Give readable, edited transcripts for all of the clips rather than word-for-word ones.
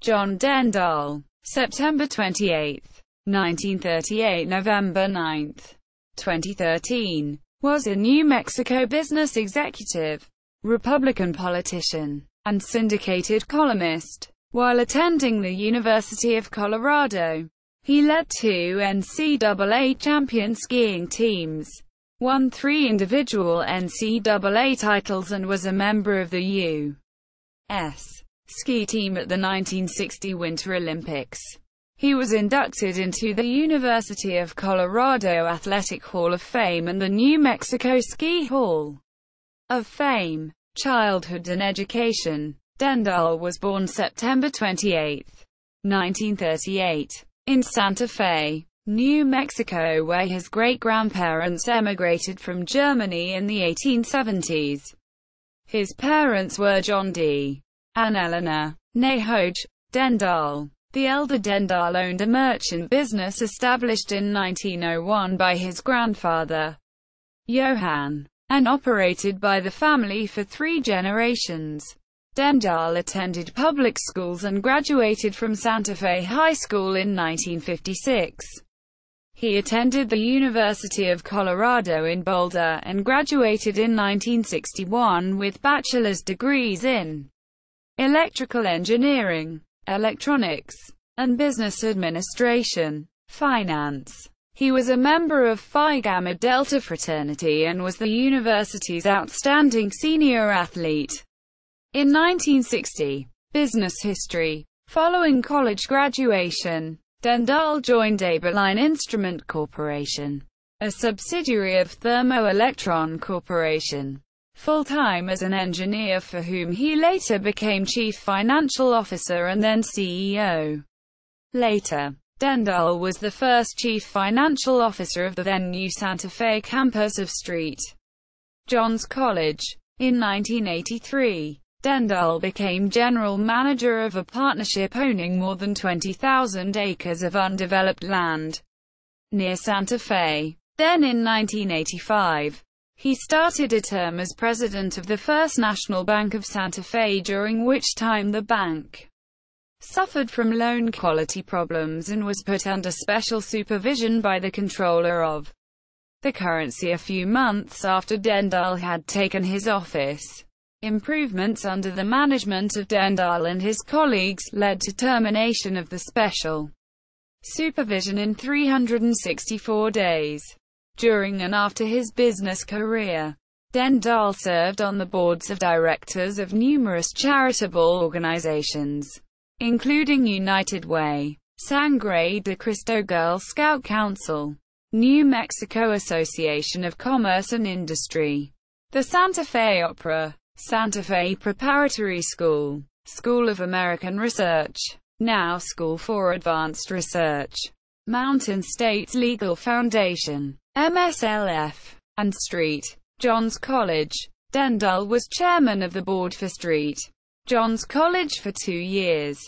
John Dendahl, September 28, 1938 – November 9, 2013, was a New Mexico business executive, Republican politician, and syndicated columnist. While attending the University of Colorado, he led 2 NCAA champion skiing teams, won 3 individual NCAA titles, and was a member of the U.S. ski team at the 1960 Winter Olympics. He was inducted into the University of Colorado Athletic Hall of Fame and the New Mexico Ski Hall of Fame. Childhood and education. Dendahl was born September 28, 1938, in Santa Fe, New Mexico, where his great-grandparents emigrated from Germany in the 1870s. His parents were John D. and Eleanor née Hodge Dendahl. The elder Dendahl owned a merchant business established in 1901 by his grandfather, Johann, and operated by the family for 3 generations. Dendahl attended public schools and graduated from Santa Fe High School in 1956. He attended the University of Colorado in Boulder and graduated in 1961 with bachelor's degrees in electrical engineering, electronics, and business administration, finance. He was a member of Phi Gamma Delta fraternity and was the university's outstanding senior athlete. In 1960, business history. Following college graduation, Dendahl joined Aberline Instrument Corporation, a subsidiary of Thermo Electron Corporation, full-time as an engineer, for whom he later became chief financial officer and then CEO. Later, Dendahl was the first chief financial officer of the then new Santa Fe campus of St. John's College. In 1983, Dendahl became general manager of a partnership owning more than 20,000 acres of undeveloped land near Santa Fe. Then in 1985, he started a term as president of the First National Bank of Santa Fe, during which time the bank suffered from loan quality problems and was put under special supervision by the controller of the currency a few months after Dendahl had taken his office. Improvements under the management of Dendahl and his colleagues led to termination of the special supervision in 364 days. During and after his business career, Dendahl served on the boards of directors of numerous charitable organizations, including United Way, Sangre de Cristo Girl Scout Council, New Mexico Association of Commerce and Industry, the Santa Fe Opera, Santa Fe Preparatory School, School of American Research, now School for Advanced Research, Mountain State Legal Foundation, MSLF, and St. John's College. Dendahl was chairman of the board for St. John's College for 2 years.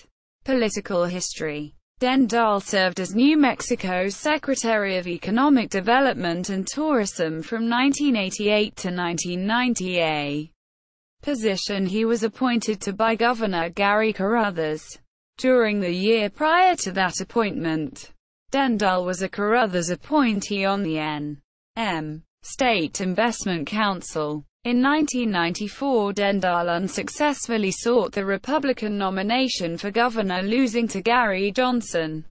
Political history. Dendahl served as New Mexico's Secretary of Economic Development and Tourism from 1988 to 1990, a position he was appointed to by Governor Gary Carruthers. During the year prior to that appointment, Dendahl was a Carruthers appointee on the N.M. State Investment Council. In 1994, Dendahl unsuccessfully sought the Republican nomination for governor, losing to Gary Johnson.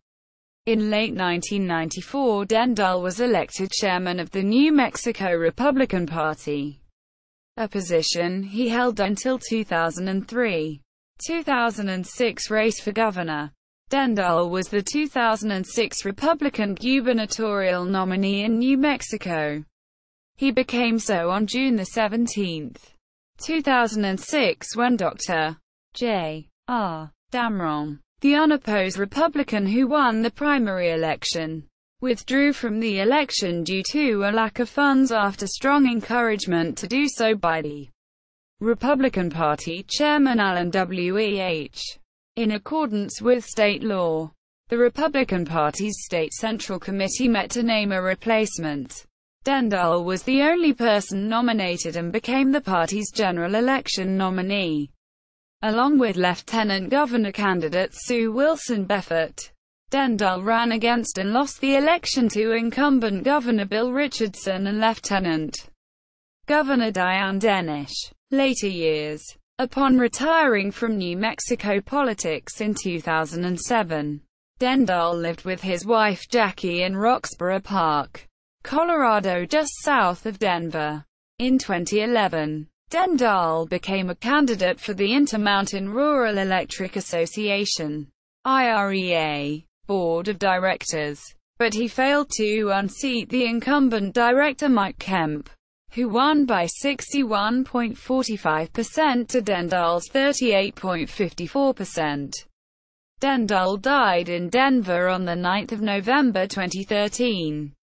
In late 1994, Dendahl was elected chairman of the New Mexico Republican Party, a position he held until 2003. 2006 race for governor. Dendahl was the 2006 Republican gubernatorial nominee in New Mexico. He became so on June 17, 2006, when Dr. J.R. Damron, the unopposed Republican who won the primary election, withdrew from the election due to a lack of funds after strong encouragement to do so by the Republican Party chairman Alan W.E.H. In accordance with state law, the Republican Party's State Central Committee met to name a replacement. Dendahl was the only person nominated and became the party's general election nominee. along with Lieutenant Governor candidate Sue Wilson Beffert. Dendahl ran against and lost the election to incumbent Governor Bill Richardson and Lieutenant Governor Dianne Dennish. Later years. Upon retiring from New Mexico politics in 2007, Dendahl lived with his wife Jackie in Roxborough Park, Colorado, just south of Denver. In 2011, Dendahl became a candidate for the Intermountain Rural Electric Association (IREA) Board of Directors, but he failed to unseat the incumbent director Mike Kemp, who won by 61.45% to Dendahl's 38.54%. Dendahl died in Denver on 9 November 2013.